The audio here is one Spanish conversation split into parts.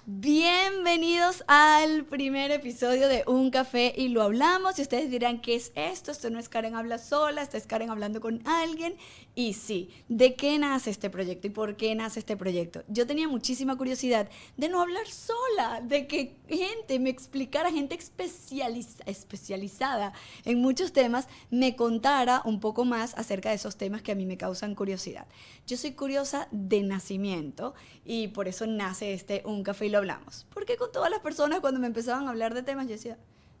Bienvenidos al primer episodio de Un Café y lo hablamos. Y ustedes dirán, ¿qué es esto? Esto no es Karen habla sola, esto es Karen hablando con alguien. Y sí, ¿de qué nace este proyecto y por qué nace este proyecto? Yo tenía muchísima curiosidad de no hablar sola, de que gente me explicara, gente especializada en muchos temas, me contara un poco más acerca de esos temas que a mí me causan curiosidad. Yo soy curiosa de nacimiento y por eso nace Un Café y lo hablamos. Porque con todas las personas cuando me empezaban a hablar de temas, yo decía,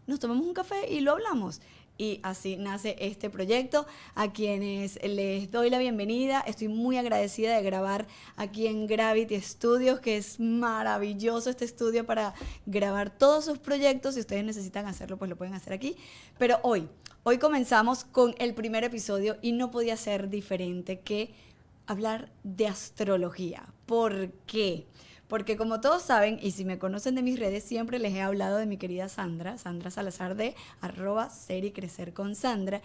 nos tomamos un café y lo hablamos. Y así nace este proyecto, a quienes les doy la bienvenida. Estoy muy agradecida de grabar aquí en Gravity Studios, que es maravilloso este estudio para grabar todos sus proyectos. Si ustedes necesitan hacerlo, pues lo pueden hacer aquí. Pero hoy comenzamos con el primer episodio y no podía ser diferente que hablar de astrología. ¿Por qué? Porque como todos saben, y si me conocen de mis redes, siempre les he hablado de mi querida Sandra Salazar de @Ser y Crecer con Sandra.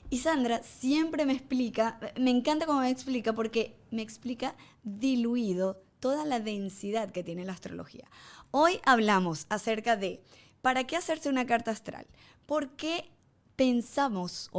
Y Sandra siempre me explica, me encanta cómo me explica, porque me explica diluido toda la densidad que tiene la astrología. Hoy hablamos acerca de ¿para qué hacerse una carta astral? ¿Por qué pensábamos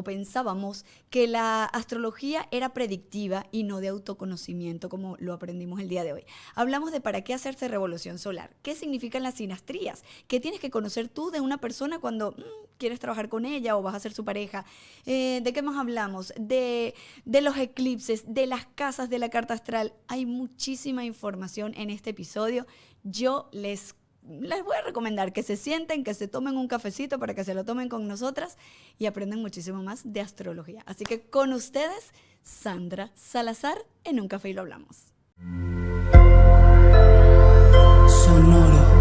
que la astrología era predictiva y no de autoconocimiento como lo aprendimos el día de hoy? Hablamos de para qué hacerse revolución solar, qué significan las sinastrías, qué tienes que conocer tú de una persona cuando quieres trabajar con ella o vas a ser su pareja. ¿De qué más hablamos? De los eclipses, de las casas de la carta astral. Hay muchísima información en este episodio. Yo les voy a recomendar que se sienten, que se tomen un cafecito para que se lo tomen con nosotras y aprendan muchísimo más de astrología. Así que con ustedes, Sandra Salazar en Un Café y lo hablamos. Sonoro.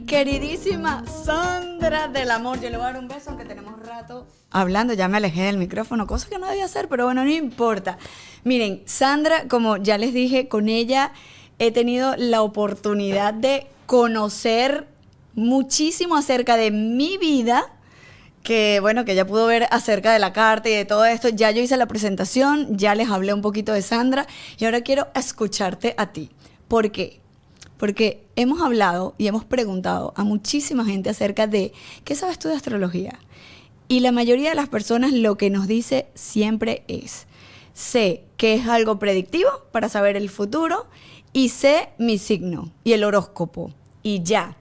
Queridísima Sandra del amor, yo le voy a dar un beso aunque tenemos rato hablando, ya me alejé del micrófono, cosa que no debía hacer, pero bueno, no importa. Miren, Sandra, como ya les dije, con ella he tenido la oportunidad de conocer muchísimo acerca de mi vida, que bueno, que ya pudo ver acerca de la carta y de todo esto. Ya yo hice la presentación, ya les hablé un poquito de Sandra y ahora quiero escucharte a ti. ¿Por qué? Porque hemos hablado y hemos preguntado a muchísima gente acerca de ¿qué sabes tú de astrología? Y la mayoría de las personas lo que nos dice siempre es: sé que es algo predictivo para saber el futuro y sé mi signo y el horóscopo y ya.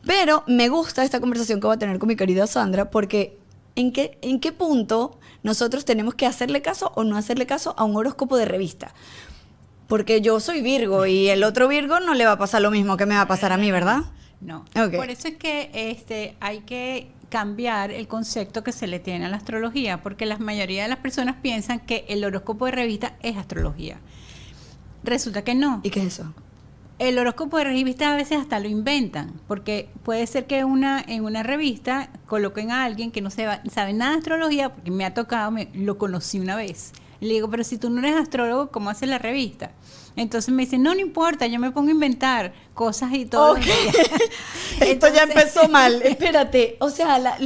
Pero me gusta esta conversación que voy a tener con mi querida Sandra porque ¿en qué punto nosotros tenemos que hacerle caso o no hacerle caso a un horóscopo de revista? Porque yo soy Virgo y el otro Virgo no le va a pasar lo mismo que me va a pasar a mí, ¿verdad? No. Okay. Por eso es que hay que cambiar el concepto que se le tiene a la astrología, porque la mayoría de las personas piensan que el horóscopo de revista es astrología. Resulta que no. ¿Y qué es eso? El horóscopo de revista a veces hasta lo inventan, porque puede ser que en una revista coloquen a alguien que no sabe nada de astrología, porque me ha tocado, lo conocí una vez. Le digo, pero si tú no eres astrólogo, ¿cómo haces la revista? Entonces me dicen, no importa, yo me pongo a inventar cosas y todo. Okay. Esto ya empezó mal. Espérate, o sea,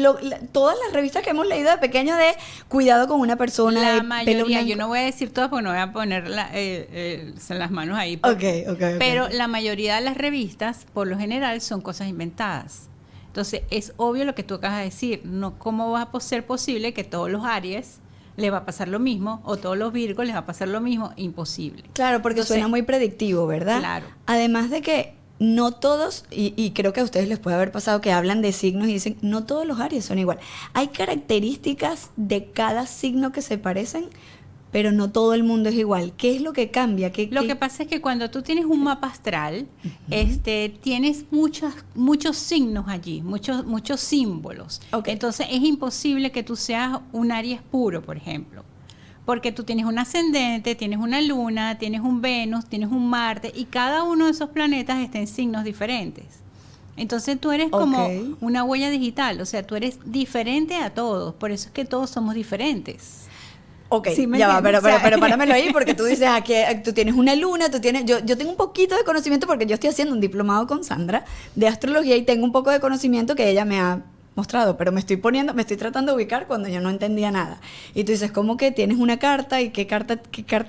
todas las revistas que hemos leído de pequeños de cuidado con una persona. La de mayoría, yo no voy a decir todas porque no voy a poner las manos ahí. Okay. Pero la mayoría de las revistas, por lo general, son cosas inventadas. Entonces, es obvio lo que tú acabas de decir. No, ¿cómo va a ser posible que todos los Aries les va a pasar lo mismo, o todos los Virgos les va a pasar lo mismo? Imposible. Claro, porque entonces, suena muy predictivo, ¿verdad? Claro. Además de que no todos, y creo que a ustedes les puede haber pasado que hablan de signos y dicen, no todos los Aries son igual. Hay características de cada signo que se parecen, pero no todo el mundo es igual. ¿Qué es lo que cambia? Lo que pasa es que cuando tú tienes un mapa astral, tienes muchos signos allí, muchos símbolos. Okay. Entonces es imposible que tú seas un Aries puro, por ejemplo. Porque tú tienes un ascendente, tienes una luna, tienes un Venus, tienes un Marte, y cada uno de esos planetas está en signos diferentes. Entonces tú eres como una huella digital, o sea, tú eres diferente a todos, por eso es que todos somos diferentes. Ok, ¿Sí me ya va, entiendes? pero, O sea, pero páramelo ahí porque tú dices aquí, tú tienes una luna, yo tengo un poquito de conocimiento porque yo estoy haciendo un diplomado con Sandra de astrología y tengo un poco de conocimiento que ella me ha mostrado, pero me estoy tratando de ubicar cuando yo no entendía nada. Y tú dices, ¿cómo que tienes una carta y qué carta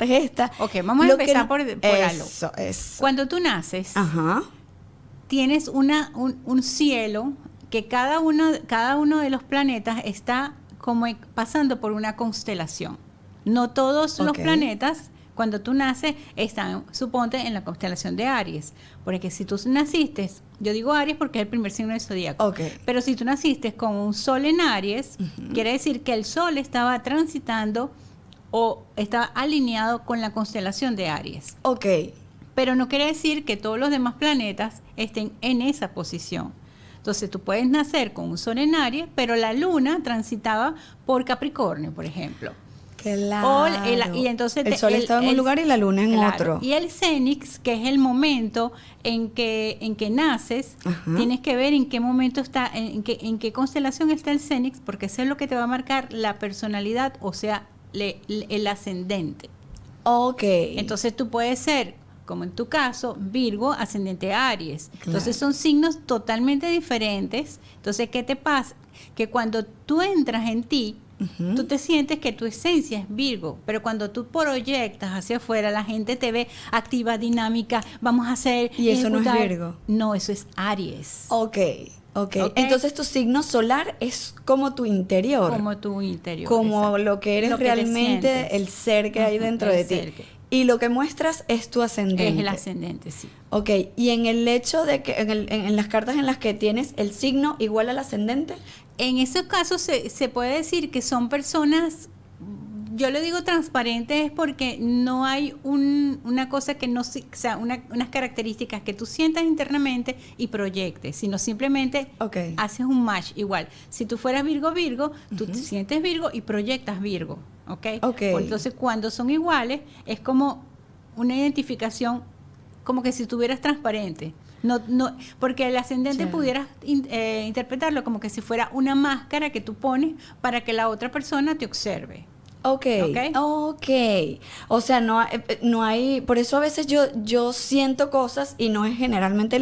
es esta? Ok, vamos a Lo que empezar no- por algo. Eso. Cuando tú naces, Ajá. tienes un cielo que cada uno de los planetas está como pasando por una constelación. No todos los Ok. planetas, cuando tú naces, están, suponte, en la constelación de Aries. Porque si tú naciste, yo digo Aries porque es el primer signo del zodíaco. Ok. Pero si tú naciste con un sol en Aries, quiere decir que el sol estaba transitando o estaba alineado con la constelación de Aries. Ok. Pero no quiere decir que todos los demás planetas estén en esa posición. Entonces tú puedes nacer con un sol en Aries, pero la luna transitaba por Capricornio, por ejemplo. Claro. Y entonces el sol estaba en un lugar y la luna en claro. otro. Y el Cenix, que es el momento en que naces, Ajá. tienes que ver en qué momento está, en qué constelación está el Cenix, porque eso es lo que te va a marcar la personalidad, o sea, el ascendente. Ok. Entonces tú puedes ser, como en tu caso, Virgo, ascendente Aries. Claro. Entonces son signos totalmente diferentes. Entonces, ¿qué te pasa? Que cuando tú entras en ti, tú te sientes que tu esencia es Virgo, pero cuando tú proyectas hacia afuera, la gente te ve activa, dinámica, vamos a hacer... Y eso no es ejecutar. Virgo. No, eso es Aries. Ok. Ok. Ok. Entonces tu signo solar es como tu interior. Como tu interior. Como exacto. lo que eres Lo que te realmente, sientes. el ser que hay Ujú, dentro el de ti. ser que- Y lo que muestras es tu ascendente. Es el ascendente, sí. Ok, y en el hecho de que en las cartas en las que tienes el signo igual al ascendente. En esos casos se puede decir que son personas, yo le digo transparentes porque no hay una cosa que no, o sea, unas características que tú sientas internamente y proyectes, sino simplemente Ok. haces un match igual. Si tú fueras Virgo, tú te sientes Virgo y proyectas Virgo, ¿ok? Ok. Entonces cuando son iguales es como una identificación, como que si tuvieras transparente. No, porque el ascendente Ya. pudieras interpretarlo como que si fuera una máscara que tú pones para que la otra persona te observe. Ok, Ok. ok. O sea, no hay, por eso a veces yo siento cosas y no es generalmente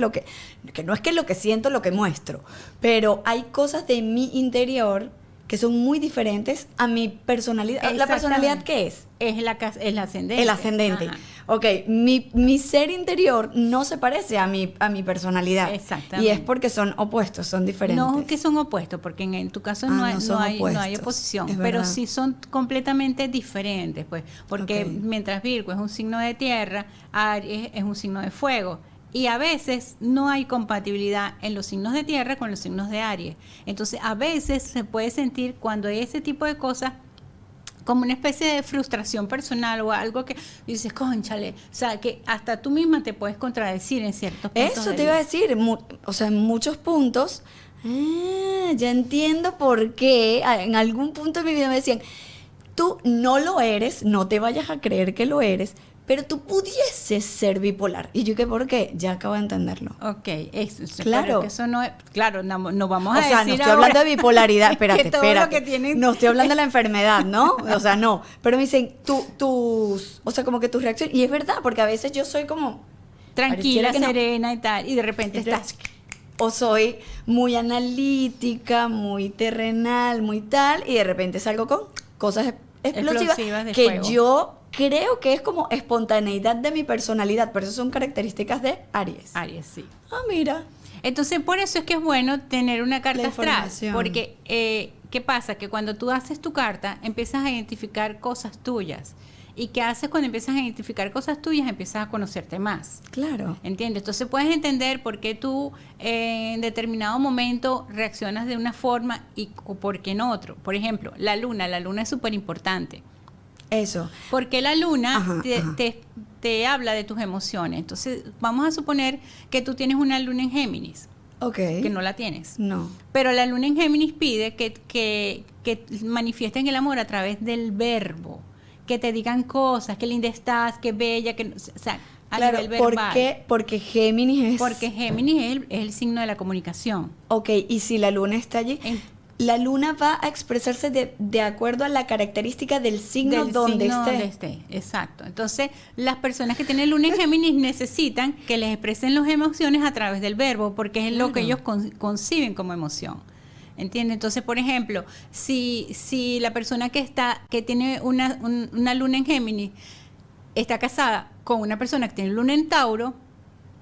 que no es que lo que siento lo que muestro, pero hay cosas de mi interior que son muy diferentes a mi personalidad. ¿La personalidad qué es? Es el ascendente. El ascendente. Ajá. Ok, mi ser interior no se parece a mi personalidad. Exactamente. Y es porque son opuestos, son diferentes. No que son opuestos, porque en tu caso Ah, no hay, no son no hay opuestos, oposición, es pero verdad. sí son completamente diferentes, pues, porque Ok. mientras Virgo es un signo de tierra, Aries es un signo de fuego. Y a veces no hay compatibilidad en los signos de tierra con los signos de Aries. Entonces, a veces se puede sentir cuando hay ese tipo de cosas como una especie de frustración personal o algo que dices, cónchale, o sea, que hasta tú misma te puedes contradecir en ciertos puntos. Eso de te iba a vista. decir, o sea, en muchos puntos, ya entiendo por qué en algún punto de mi vida me decían, tú no lo eres, no te vayas a creer que lo eres, pero tú pudieses ser bipolar. Y yo, ¿qué por qué? Ya acabo de entenderlo. Ok, eso, Claro. pero que eso no es, claro, no vamos O a sea, decir no estoy ahora hablando de bipolaridad, espérate, que todo lo espérate. que tienen- No estoy hablando de la enfermedad, ¿no? O sea, no. Pero me dicen, o sea, como que tus reacciones, y es verdad, porque a veces yo soy como, tranquila, pareciera que no. serena y tal, y de repente Es de- estás... o soy muy analítica, muy terrenal, muy tal, y de repente salgo con cosas explosivas Explosivas de que fuego. yo creo que es como espontaneidad de mi personalidad, pero eso son características de Aries. Aries, sí. Ah, mira. Entonces, por eso es que es bueno tener una carta La astral, información. porque ¿qué pasa? Que cuando tú haces tu carta, empiezas a identificar cosas tuyas. ¿Y qué haces cuando empiezas a identificar cosas tuyas? Empiezas a conocerte más. Claro. ¿Entiendes? Entonces puedes entender por qué tú en determinado momento reaccionas de una forma y por qué en otro. Por ejemplo, la luna es súper importante. Eso. Porque la luna Ajá, ajá. te habla de tus emociones. Entonces, vamos a suponer que tú tienes una luna en Géminis, Ok. que no la tienes. No. Pero la luna en Géminis pide que manifiesten el amor a través del verbo, que te digan cosas, que linda estás, que bella, que, o sea, a Claro, nivel ¿por verbal. qué? Porque Géminis es... Porque Géminis es el signo de la comunicación. Ok, y si la luna está allí... la luna va a expresarse de acuerdo a la característica del signo donde esté. Exacto. Entonces, las personas que tienen luna en Géminis necesitan que les expresen las emociones a través del verbo, porque es lo que ellos conciben como emoción. ¿Entiendes? Entonces, por ejemplo, si la persona que tiene una luna en Géminis está casada con una persona que tiene luna en Tauro,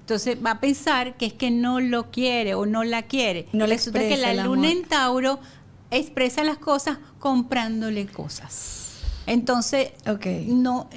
entonces va a pensar que es que no lo quiere o no la quiere. No le Resulta que expresa la el luna amor. en Tauro expresa las cosas comprándole cosas. Entonces, no,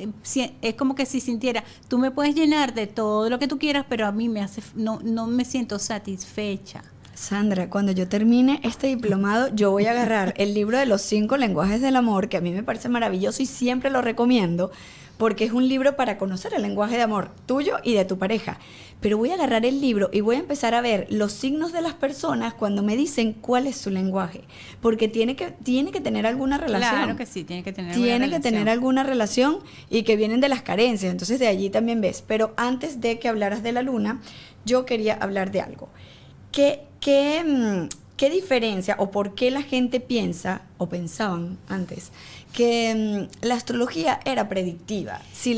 es como que si sintiera, tú me puedes llenar de todo lo que tú quieras, pero a mí no me siento satisfecha. Sandra, cuando yo termine este diplomado, yo voy a agarrar el libro de los 5 lenguajes del amor, que a mí me parece maravilloso y siempre lo recomiendo, porque es un libro para conocer el lenguaje de amor tuyo y de tu pareja. Pero voy a agarrar el libro y voy a empezar a ver los signos de las personas cuando me dicen cuál es su lenguaje, porque tiene que tener alguna relación. Claro que sí, tiene que tener alguna relación y que vienen de las carencias, entonces de allí también ves. Pero antes de que hablaras de la luna, yo quería hablar de algo. ¿Qué diferencia o por qué la gente piensa, o pensaban antes, que la astrología era predictiva? Si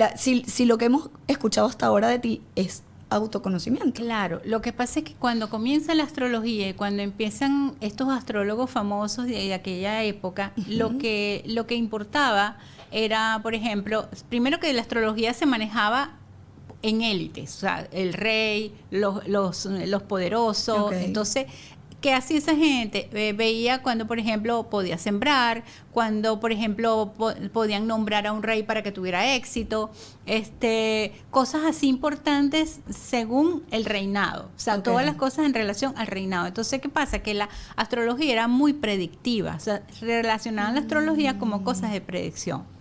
lo que hemos escuchado hasta ahora de ti es autoconocimiento. Claro, lo que pasa es que cuando comienza la astrología y cuando empiezan estos astrólogos famosos de aquella época, lo que importaba era, por ejemplo, primero que la astrología se manejaba en élites, o sea, el rey, los poderosos. Okay. Entonces, ¿qué hacía esa gente? Veía cuando, por ejemplo, podía sembrar, cuando, por ejemplo, podían nombrar a un rey para que tuviera éxito, cosas así importantes según el reinado, o sea, todas las cosas en relación al reinado. Entonces, ¿qué pasa? Que la astrología era muy predictiva, o sea, relacionaban la astrología como cosas de predicción.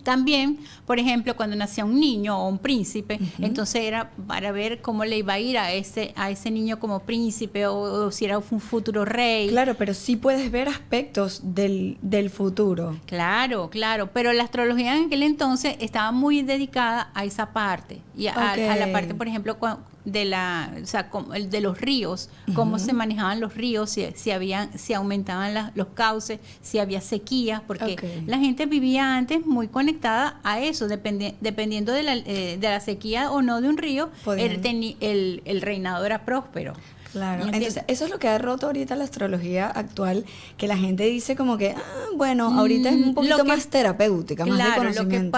También, por ejemplo, cuando nacía un niño o un príncipe, entonces era para ver cómo le iba a ir a ese niño como príncipe o si era un futuro rey. Claro, pero sí puedes ver aspectos del futuro. Claro, pero la astrología en aquel entonces estaba muy dedicada a esa parte y a la parte, por ejemplo, de los ríos, cómo se manejaban los ríos, si aumentaban los cauces, si había sequías, porque la gente vivía antes muy conectada a eso, dependiendo de la sequía o no de un río, el reinado era próspero. Claro, entonces eso es lo que ha roto ahorita la astrología actual, que la gente dice como que, bueno, ahorita es un poquito más terapéutica, más de conocimiento.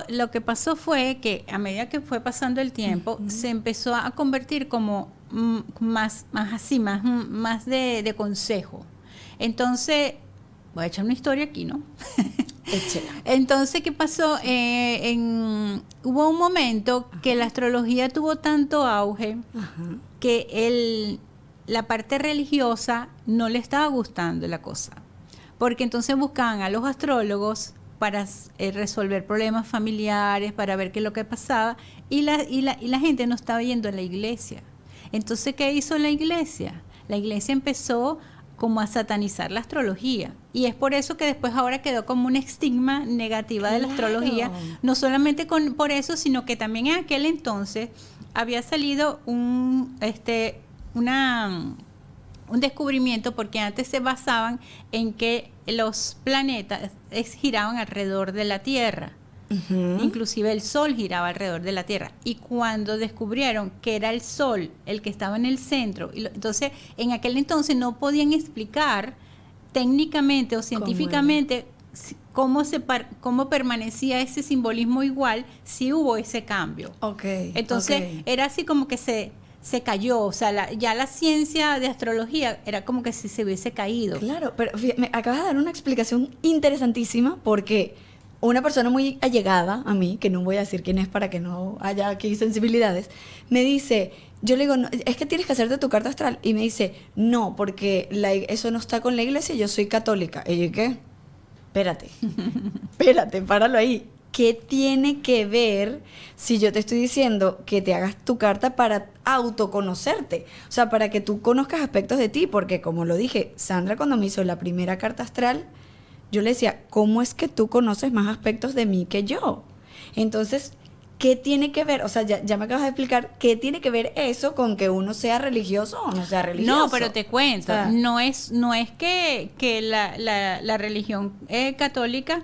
Lo que pasó fue que a medida que fue pasando el tiempo, se empezó a convertir como más de consejo. Entonces, voy a echar una historia aquí, ¿no? Échela. Entonces, ¿qué pasó? Hubo un momento que la astrología tuvo tanto auge que la parte religiosa no le estaba gustando la cosa. Porque entonces buscaban a los astrólogos para resolver problemas familiares, para ver qué es lo que pasaba, y la gente no estaba yendo a la iglesia. Entonces, ¿qué hizo la iglesia? La iglesia empezó como a satanizar la astrología. Y es por eso que después ahora quedó como un estigma negativa de la astrología, no solamente por eso, sino que también en aquel entonces había salido un descubrimiento, porque antes se basaban en que los planetas giraban alrededor de la Tierra. Inclusive el Sol giraba alrededor de la Tierra, y cuando descubrieron que era el Sol el que estaba en el centro, entonces en aquel entonces no podían explicar técnicamente o científicamente cómo permanecía ese simbolismo igual si hubo ese cambio. Entonces era así como que se cayó, o sea, ya la ciencia de astrología era como que si se hubiese caído. Claro, pero fíjate, me acabas de dar una explicación interesantísima, porque una persona muy allegada a mí, que no voy a decir quién es para que no haya aquí sensibilidades, me dice, yo le digo, no, es que tienes que hacerte tu carta astral, y me dice, no, porque eso no está con la iglesia, yo soy católica. Y yo, ¿qué? Espérate, páralo ahí. ¿Qué tiene que ver si yo te estoy diciendo que te hagas tu carta para autoconocerte? O sea, para que tú conozcas aspectos de ti, porque como lo dije, Sandra cuando me hizo la primera carta astral, yo le decía, ¿cómo es que tú conoces más aspectos de mí que yo? Entonces, ¿qué tiene que ver? O sea, ya me acabas de explicar, ¿qué tiene que ver eso con que uno sea religioso o no sea religioso? No, pero te cuento, O sea, no es que la religión católica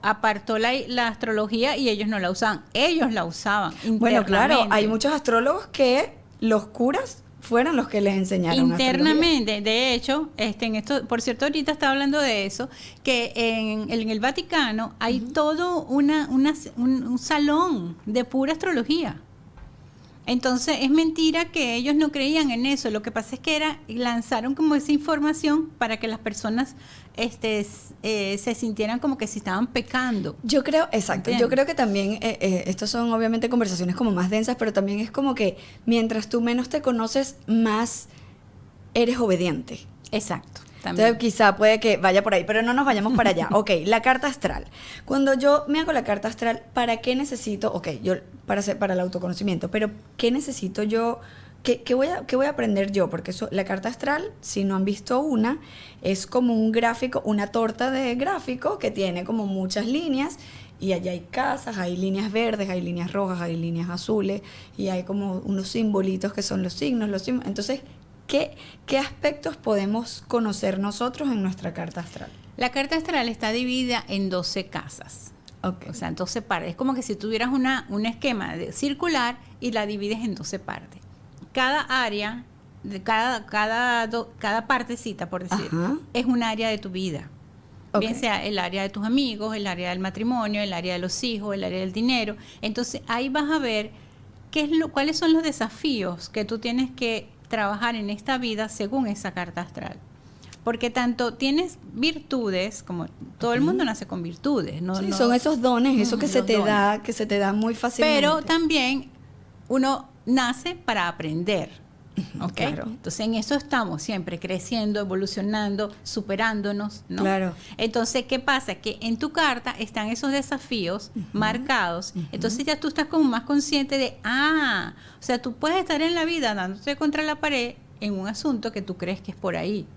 apartó la astrología y ellos no la usaban, ellos la usaban bueno, claro, internamente. hay muchos astrólogos que los curas fueron los que les enseñaron Internamente, de hecho, en esto, por cierto, ahorita estaba hablando de eso, que en el Vaticano hay todo un salón de pura astrología. Entonces es mentira que ellos no creían en eso. Lo que pasa es que lanzaron como esa información para que las personas se sintieran como que si estaban pecando. Yo creo, exacto, ¿Entiendes? yo creo que también, estos son obviamente conversaciones como más densas, pero también es como que mientras tú menos te conoces, más eres obediente. Exacto. También. Entonces quizá puede que vaya por ahí, pero no nos vayamos para allá. Ok, la carta astral. Cuando yo me hago la carta astral, ¿para qué necesito? Ok, yo para el autoconocimiento, pero ¿qué necesito yo? ¿Qué voy a aprender yo? Porque la carta astral, si no han visto una, es como un gráfico, una torta de gráfico que tiene como muchas líneas y allá hay casas, hay líneas verdes, hay líneas rojas, hay líneas azules y hay como unos simbolitos que son los signos. Entonces, ¿qué aspectos podemos conocer nosotros en nuestra carta astral? La carta astral está dividida en 12 casas. Okay. O sea, en 12 partes. Es como que si tuvieras un esquema circular y la divides en 12 partes. Cada área, cada partecita, por decir, Ajá. es un área de tu vida. Okay. Bien sea el área de tus amigos, el área del matrimonio, el área de los hijos, el área del dinero. Entonces, ahí vas a ver cuáles son los desafíos que tú tienes que trabajar en esta vida según esa carta astral. Porque tanto tienes virtudes, como todo el mundo nace con virtudes, ¿no? Sí, no, son esos dones, eso que los se te dones. da, que se te da muy fácilmente. Pero también uno nace para aprender, ¿ok? Claro. Entonces en eso estamos siempre, creciendo, evolucionando, superándonos, ¿no? Claro. Entonces, ¿qué pasa? Que en tu carta están esos desafíos marcados, entonces ya tú estás como más consciente de, o sea, tú puedes estar en la vida dándote contra la pared en un asunto que tú crees que es por ahí.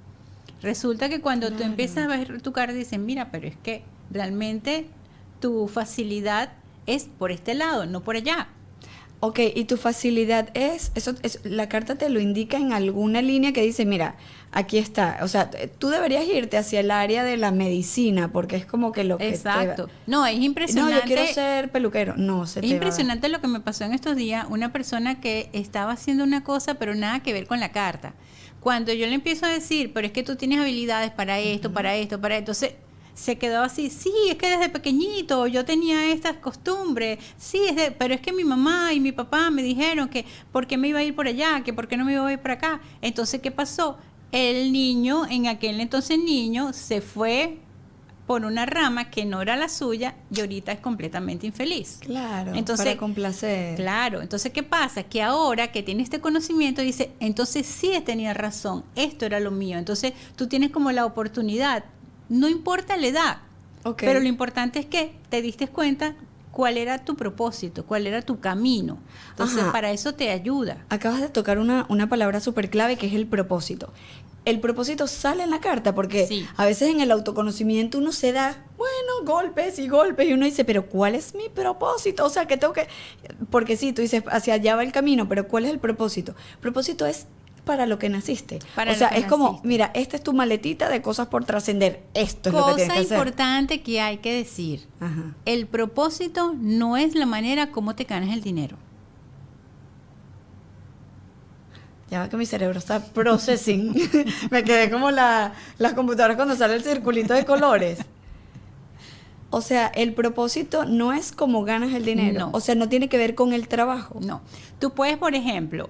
Resulta que cuando tú empiezas a ver tu carta dicen, mira, pero es que realmente tu facilidad es por este lado, no por allá. Ok, y tu facilidad la carta te lo indica en alguna línea que dice, mira, aquí está. O sea, tú deberías irte hacia el área de la medicina, porque es como que lo que Exacto. No, es impresionante. No, yo quiero ser peluquero. No, Es impresionante lo que me pasó en estos días. Una persona que estaba haciendo una cosa, pero nada que ver con la carta. Cuando yo le empiezo a decir, pero es que tú tienes habilidades para esto, para esto, para esto, entonces se quedó así, sí, es que desde pequeñito yo tenía estas costumbres, sí, pero es que mi mamá y mi papá me dijeron que por qué me iba a ir por allá, que por qué no me iba a ir por acá. Entonces, ¿qué pasó? El niño, en aquel entonces niño, se fue por una rama que no era la suya y ahorita es completamente infeliz. Claro, entonces, para complacer. Claro, entonces ¿qué pasa? Que ahora que tiene este conocimiento dice, entonces sí tenía razón, esto era lo mío. Entonces tú tienes como la oportunidad, no importa la edad, Okay. pero lo importante es que te diste cuenta cuál era tu propósito, cuál era tu camino. Entonces Ajá. para eso te ayuda. Acabas de tocar una palabra súper clave que es el propósito. El propósito sale en la carta porque Sí. a veces en el autoconocimiento uno se da, bueno, golpes y golpes y uno dice, pero ¿cuál es mi propósito? O sea, que tengo que... Porque sí, tú dices, hacia allá va el camino, pero ¿cuál es el propósito? El propósito es para lo que naciste. Para o sea, lo que es como, naciste. mira, esta es tu maletita de cosas por trascender. Esto es lo que tienes Cosa que hacer. importante que hay que decir, Ajá. el propósito no es la manera como te ganas el dinero. Ya va que mi cerebro está processing. Me quedé como las computadoras cuando sale el circulito de colores. O sea, el propósito no es cómo ganas el dinero. No. O sea, no tiene que ver con el trabajo. No. Tú puedes, por ejemplo,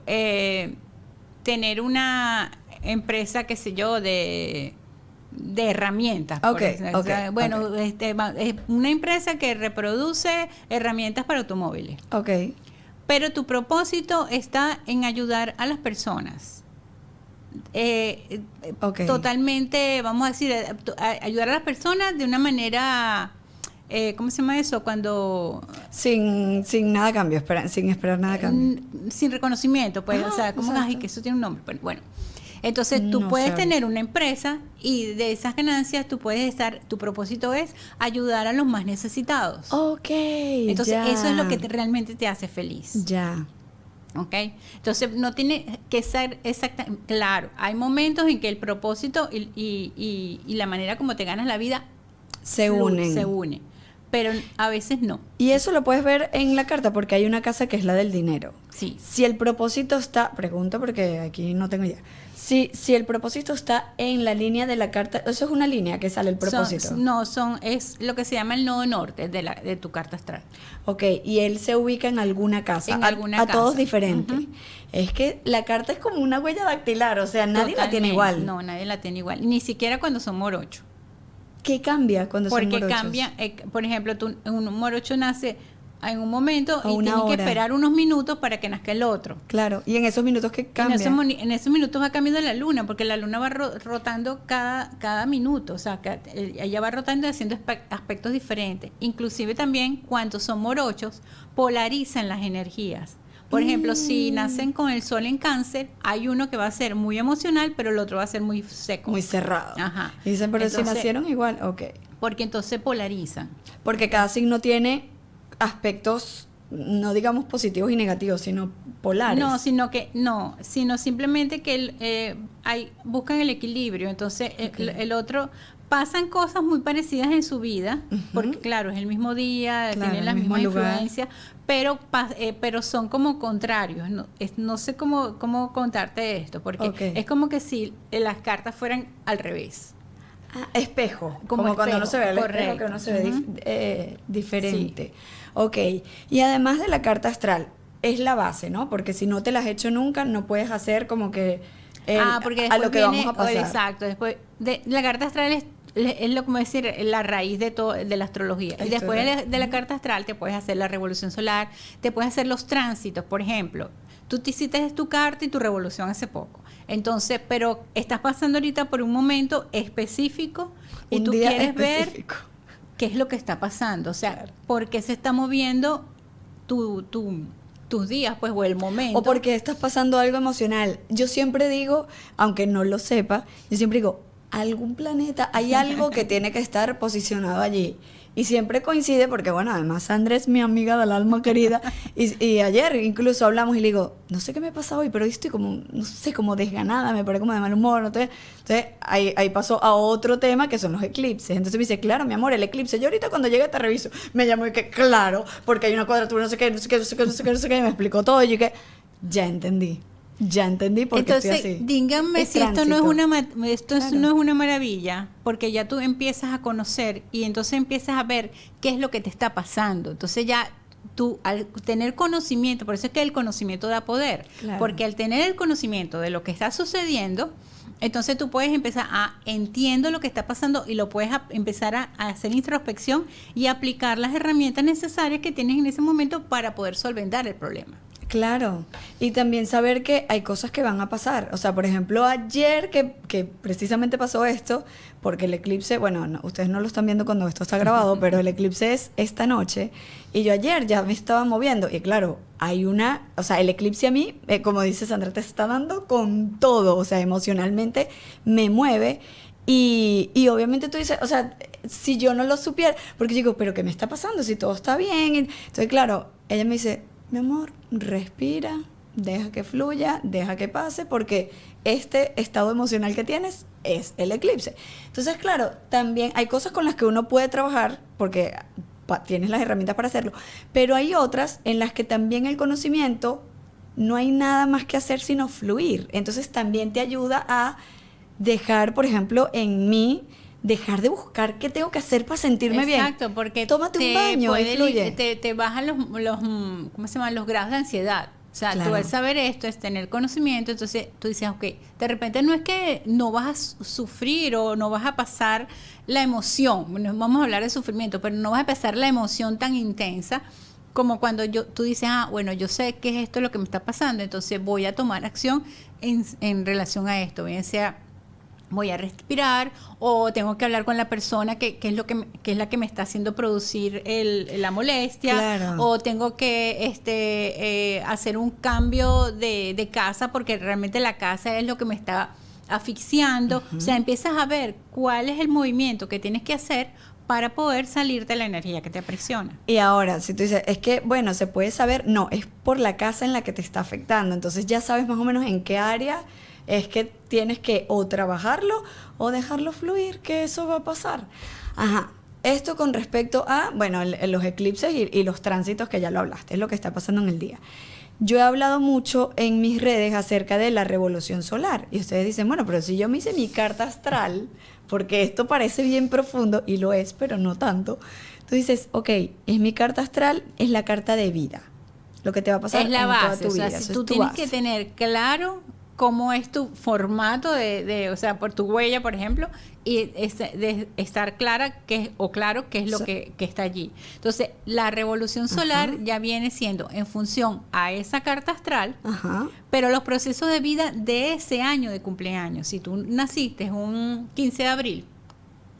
tener una empresa, qué sé yo, de herramientas. por Ok, ejemplo. ok, Bueno, ok. es una empresa que reproduce herramientas para automóviles. Ok. Pero tu propósito está en ayudar a las personas. Ok. Totalmente, vamos a decir, ayudar a las personas de una manera, ¿cómo se llama eso? Cuando Sin nada a cambio, sin esperar nada a cambio. sin reconocimiento, pues, Ajá, o sea, como exacto. ay, que eso tiene un nombre. Bueno, Entonces tú No puedes sabía. tener una empresa y de esas ganancias tú puedes estar, tu propósito es ayudar a los más necesitados. Ok, Entonces ya. eso es lo que realmente te hace feliz. Ya. ¿Ok? Entonces no tiene que ser exacta. Claro, hay momentos en que el propósito y la manera como te ganas la vida Se fluye, unen. se une, pero a veces no. Y eso lo puedes ver en la carta porque hay una casa que es la del dinero. Sí. Si el propósito está, pregunto porque aquí no tengo idea. Si el propósito está en la línea de la carta, eso es una línea que sale el propósito. Es lo que se llama el nodo norte de tu carta astral. Ok, y él se ubica en alguna casa. En alguna a todos casa. diferentes. Ujú. Es que la carta es como una huella dactilar, o sea, nadie la tiene Totalmente. igual. No, nadie la tiene igual. Ni siquiera cuando son morocho. ¿Qué cambia cuando son Porque morochos? cambia, por ejemplo, un morocho nace en un momento A y una tiene que hora. esperar unos minutos para que nazca el otro. Claro, y en esos minutos que En cambia. en esos minutos va cambiando la luna, porque la luna va rotando cada minuto, o sea, ella va rotando y haciendo aspectos diferentes. Inclusive también cuando son morochos, polarizan las energías. Por ejemplo, si nacen con el sol en Cáncer, hay uno que va a ser muy emocional, pero el otro va a ser muy seco. Muy cerrado. Ajá. Y dicen, pero si Entonces, nacieron igual, ok. porque entonces polarizan. Porque cada signo tiene aspectos, no digamos positivos y negativos, sino polares. Sino simplemente que buscan el equilibrio. Entonces, el otro pasan cosas muy parecidas en su vida, porque claro, es el mismo día, Claro, tienen el las mismo mismas lugar. influencias, pero son como contrarios. No sé cómo contarte esto, porque Ok. es como que si las cartas fueran al revés. Ah, espejo, Como como cuando uno se ve al espejo, espejo, que uno se ve correcto. diferente. Ok, y además de la carta astral, es la base, ¿no? Porque si no te la has hecho nunca, no puedes hacer como que Porque a lo después que viene, vamos a pasar. exacto, después de la carta astral es lo como decir la raíz de la astrología. Y después de la carta astral te puedes hacer la revolución solar, te puedes hacer los tránsitos, por ejemplo. Tú te hiciste tu carta y tu revolución hace poco. Entonces, pero estás pasando ahorita por un momento específico y Un tú día quieres específico. ver qué es lo que está pasando, o sea, por qué se está moviendo tus días, pues, o el momento. O porque estás pasando algo emocional. Yo siempre digo, aunque no lo sepa, yo siempre digo, algún planeta, hay algo que tiene que estar posicionado allí. Y siempre coincide porque, bueno, además Sandra es mi amiga del alma querida. Y ayer incluso hablamos y le digo, no sé qué me pasa hoy, pero hoy estoy como, no sé, como desganada, me parece como de mal humor. ¿No? Entonces ahí pasó a otro tema que son los eclipses. Entonces me dice, claro, mi amor, el eclipse. Yo ahorita cuando llegue te reviso. Me llamó y que, claro, porque hay una cuadratura, no sé qué, no sé qué, no sé qué, no sé qué, no sé qué. Y me explicó todo. Y yo que, ya entendí porque Entonces, estoy así. díganme Es si esto no es tránsito. Claro. no es una maravilla, porque ya tú empiezas a conocer y entonces empiezas a ver qué es lo que te está pasando. Entonces ya tú al tener conocimiento, por eso es que el conocimiento da poder, Claro. porque al tener el conocimiento de lo que está sucediendo, entonces tú puedes empezar entiendo lo que está pasando y lo puedes empezar a hacer introspección y aplicar las herramientas necesarias que tienes en ese momento para poder solventar el problema. Claro, y también saber que hay cosas que van a pasar. O sea, por ejemplo, ayer que precisamente pasó esto, porque el eclipse, bueno, ustedes no lo están viendo cuando esto está grabado, pero el eclipse es esta noche, y yo ayer ya me estaba moviendo, y claro, o sea, el eclipse a mí, como dice Sandra, te está dando con todo, o sea, emocionalmente me mueve, y obviamente tú dices, o sea, si yo no lo supiera, porque yo digo, pero ¿qué me está pasando? Si todo está bien. Entonces, claro, ella me dice, mi amor, respira, deja que fluya, deja que pase, porque este estado emocional que tienes es el eclipse. Entonces, claro, también hay cosas con las que uno puede trabajar, porque tienes las herramientas para hacerlo, pero hay otras en las que también el conocimiento no hay nada más que hacer sino fluir. Entonces, también te ayuda a dejar, por ejemplo, en mí, dejar de buscar qué tengo que hacer para sentirme bien. Exacto, porque tómate un baño y fluye. te bajan los ¿cómo se llaman? Los grados de ansiedad. O sea, Claro. tú al saber esto es tener conocimiento, entonces tú dices, ok, de repente no es que no vas a sufrir o no vas a pasar la emoción, bueno, vamos a hablar de sufrimiento, pero no vas a pasar la emoción tan intensa como cuando tú dices, bueno, yo sé que es esto lo que me está pasando, entonces voy a tomar acción en relación a esto, bien sea voy a respirar o tengo que hablar con la persona que es la que me está haciendo producir la molestia. Claro. O tengo que hacer un cambio de casa porque realmente la casa es lo que me está asfixiando. O sea, empiezas a ver cuál es el movimiento que tienes que hacer para poder salir de la energía que te aprisiona. Y ahora, si tú dices, es que, bueno, se puede saber, no, es por la casa en la que te está afectando. Entonces ya sabes más o menos en qué área es que tienes que o trabajarlo o dejarlo fluir, que eso va a pasar. Ajá. Esto con respecto a, bueno, los eclipses y los tránsitos, que ya lo hablaste, es lo que está pasando en el día. Yo he hablado mucho en mis redes acerca de la revolución solar. Y ustedes dicen, bueno, pero si yo me hice mi carta astral, porque esto parece bien profundo, y lo es, pero no tanto. Tú dices, ok, es mi carta astral, es la carta de vida. Lo que te va a pasar Es la en base, toda tu o sea, vida. si Eso tú es tu tienes base. que tener claro cómo es tu formato o sea, por tu huella, por ejemplo, y de estar clara claro qué es lo que está allí. Entonces, la revolución solar ya viene siendo en función a esa carta astral, Ajá. pero los procesos de vida de ese año de cumpleaños. Si tú naciste un 15 de abril,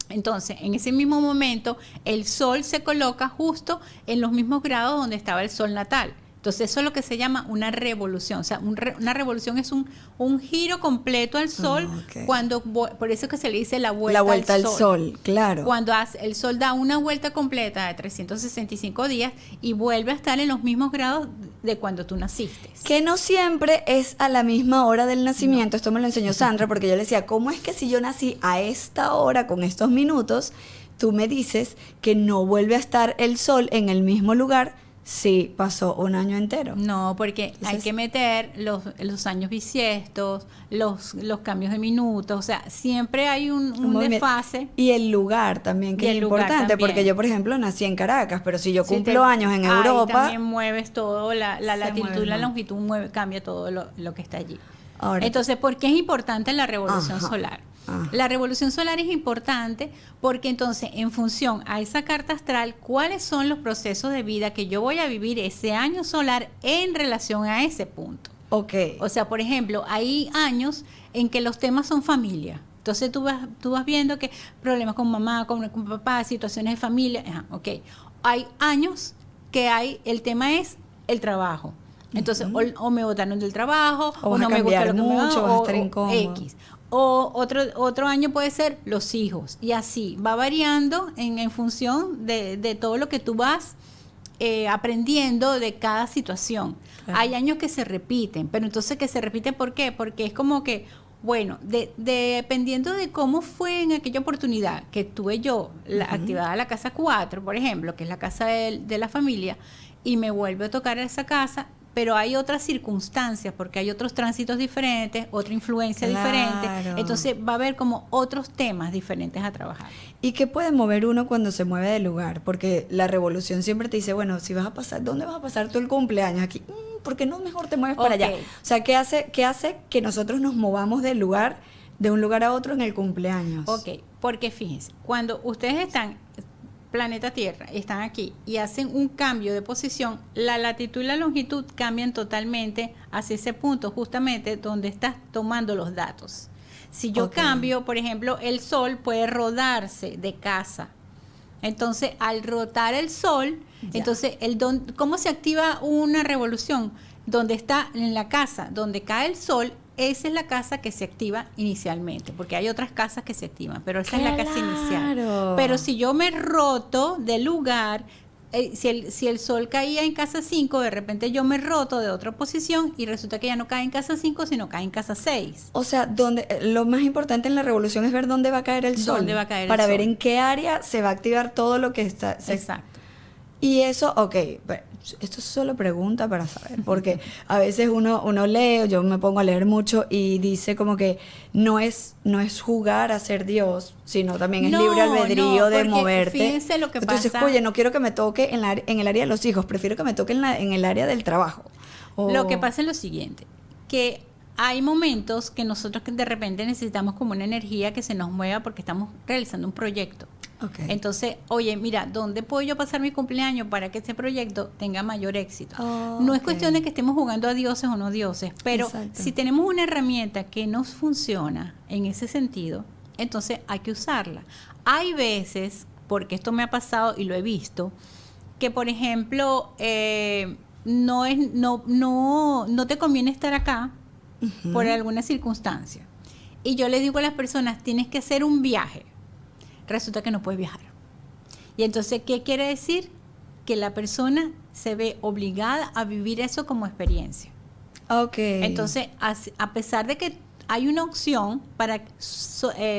entonces, en ese mismo momento, el sol se coloca justo en los mismos grados donde estaba el sol natal. Entonces, eso es lo que se llama una revolución. O sea, una revolución es un giro completo al sol, ok. por eso es que se le dice la La vuelta al sol, claro. Cuando el sol da una vuelta completa de 365 días y vuelve a estar en los mismos grados de cuando tú naciste. Que no siempre es a la misma hora del nacimiento. Esto me lo enseñó Sandra, porque yo le decía, ¿cómo es que si yo nací a esta hora con estos minutos, tú me dices que no vuelve a estar el sol en el mismo lugar si pasó un año entero? No, porque hay que meter los años bisiestos, los cambios de minutos, o sea, siempre hay un desfase. Y el lugar también, que Y es el lugar importante, también. porque yo, por ejemplo, nací en Caracas, pero si yo Si cumplo años en ahí Europa... también mueves todo, la se latitud mueve y la más. longitud cambia todo lo que está allí. Ahora, Entonces, ¿por qué es importante la revolución Ajá, solar? ajá. La revolución solar es importante porque entonces, en función a esa carta astral, ¿cuáles son los procesos de vida que yo voy a vivir ese año solar en relación a ese punto? ok. O sea, por ejemplo, hay años en que los temas son familia. Entonces tú vas viendo que problemas con mamá, con papá, situaciones de familia. Ajá, ok. Hay años que el tema es el trabajo. Entonces, o me botaron del trabajo, O o vas no a me gusta cambiar lo que me mucho, va, vas a estar incómodo. X. O otro año puede ser los hijos. Y así va variando en función de todo lo que tú vas aprendiendo de cada situación. Claro. Hay años que se repiten, pero entonces que se repiten, ¿por qué? Porque es como que, bueno, dependiendo de cómo fue en aquella oportunidad que tuve yo activada la casa 4, por ejemplo, que es la casa de la familia, y me vuelve a tocar esa casa, pero hay otras circunstancias, porque hay otros tránsitos diferentes, otra influencia diferente, entonces va a haber como otros temas diferentes a trabajar. ¿Y qué puede mover uno cuando se mueve de lugar? Porque la revolución siempre te dice, bueno, si vas a pasar, ¿dónde vas a pasar tú el cumpleaños? Aquí, ¿por qué no mejor te mueves para allá? O sea, ¿qué hace que nosotros nos movamos de un lugar a otro en el cumpleaños? Ok, porque fíjense, cuando ustedes están planeta Tierra, están aquí y hacen un cambio de posición, la latitud y la longitud cambian totalmente hacia ese punto, justamente donde estás tomando los datos. Si yo cambio, por ejemplo, el sol puede rodarse de casa. Entonces, al rotar el sol, entonces, ¿cómo se activa una revolución? Donde está en la casa, donde cae el sol, esa es la casa que se activa inicialmente, porque hay otras casas que se activan, pero esa es la casa inicial. Pero si yo me roto del lugar, si el sol caía en casa 5, de repente yo me roto de otra posición y resulta que ya no cae en casa 5, sino cae en casa 6. O sea, lo más importante en la revolución es ver dónde va a caer el sol. ¿Dónde va a caer el para ver sol? en qué área se va a activar todo lo que está... Exacto. Y eso, ok, esto es solo pregunta para saber, porque a veces uno lee, yo me pongo a leer mucho y dice como que no es jugar a ser Dios, sino también es libre albedrío de moverte. Fíjense lo que Entonces, pasa. oye, no quiero que me toque en el área de los hijos, prefiero que me toque en el área del trabajo. Lo que pasa es lo siguiente, que hay momentos que nosotros de repente necesitamos como una energía que se nos mueva porque estamos realizando un proyecto. Okay. Entonces, oye, mira, ¿dónde puedo yo pasar mi cumpleaños para que ese proyecto tenga mayor éxito? No es cuestión de que estemos jugando a dioses o no dioses, pero si tenemos una herramienta que nos funciona en ese sentido, entonces hay que usarla. Hay veces, porque esto me ha pasado y lo he visto, que por ejemplo, no te conviene estar acá por alguna circunstancia. y yo le digo a las personas, tienes que hacer un viaje. Resulta que no puedes viajar. Y entonces, ¿qué quiere decir? Que la persona se ve obligada a vivir eso como experiencia. Ok. Entonces, a pesar de que hay una opción para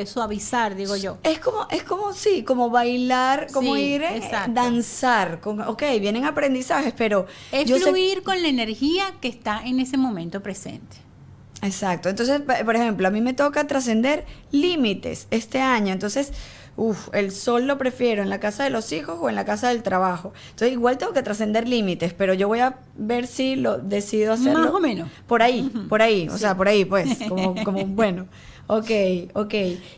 suavizar, digo yo. Es como, sí, como bailar, como Sí, ir, exacto. danzar. Ok, vienen aprendizajes, pero Es yo sé. fluir con la energía que está en ese momento presente. Exacto. Entonces, por ejemplo, a mí me toca trascender límites este año. Entonces, el sol lo prefiero en la casa de los hijos o en la casa del trabajo. Entonces, igual tengo que trascender límites, pero yo voy a ver si lo decido hacerlo. Más o menos. Por ahí, o sea, por ahí, pues, como bueno. Ok.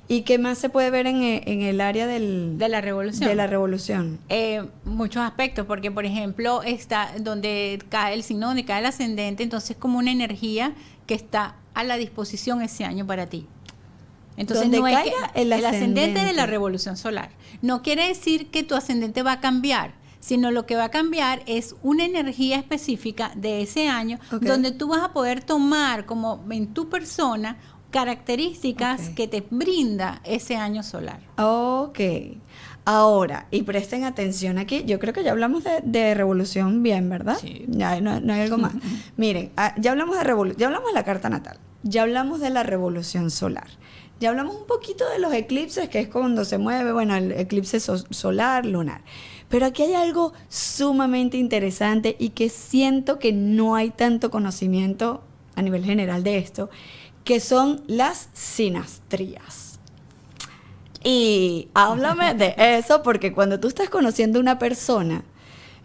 ¿Y qué más se puede ver en el área De la revolución. de la revolución? Muchos aspectos, porque por ejemplo está donde cae el signo, donde cae el ascendente, entonces como una energía que está a la disposición ese año para ti. Entonces Donde no es caiga el ascendente de ascendente. la revolución solar. No quiere decir que tu ascendente va a cambiar, sino lo que va a cambiar es una energía específica de ese año, Ok. donde tú vas a poder tomar como en tu persona características Ok. que te brinda ese año solar. Ok. Ahora, y presten atención aquí, yo creo que ya hablamos de revolución bien, ¿verdad? Sí. Ya, no hay algo más. Miren, ya hablamos de ya hablamos de la carta natal, ya hablamos de la revolución solar, ya hablamos un poquito de los eclipses, que es cuando se mueve, bueno, el eclipse solar, lunar. Pero aquí hay algo sumamente interesante y que siento que no hay tanto conocimiento a nivel general de esto, que son las sinastrías. Y háblame de eso, porque cuando tú estás conociendo a una persona,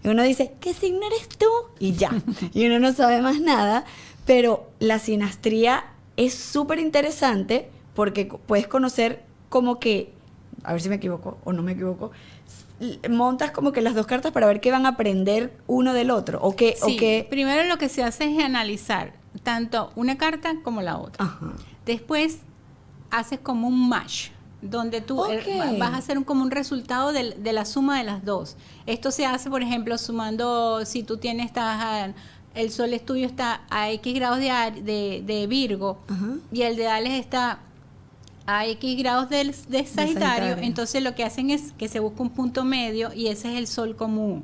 uno dice, ¿qué signo eres tú? Y ya. Y uno no sabe más nada. Pero la sinastría es súper interesante porque puedes conocer como que, a ver si me equivoco o no me equivoco, montas como que las dos cartas para ver qué van a aprender uno del otro. Sí, primero lo que se hace es analizar tanto una carta como la otra. Ajá. Después haces como un match, donde tú Ok. vas a hacer como un resultado de la suma de las dos. Esto se hace, por ejemplo, sumando, si tú tienes, el sol tuyo está a X grados de Virgo, Ajá. y el de Ales está a X grados de Sagitario, Sagitario. entonces lo que hacen es que se busca un punto medio y ese es el sol común.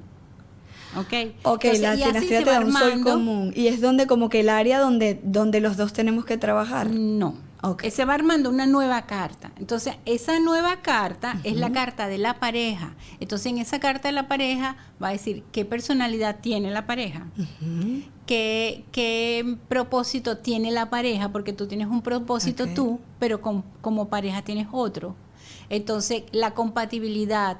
Ok, Entonces, la y así sinastría se te va da un sol armando. común. Y es donde como que el área donde los dos tenemos que trabajar. No. Ok. Se va armando una nueva carta. Entonces, esa nueva carta es la carta de la pareja. Entonces, en esa carta de la pareja va a decir qué personalidad tiene la pareja, Ujú. qué propósito tiene la pareja, porque tú tienes un propósito Ok. tú, pero como pareja tienes otro. Entonces, la compatibilidad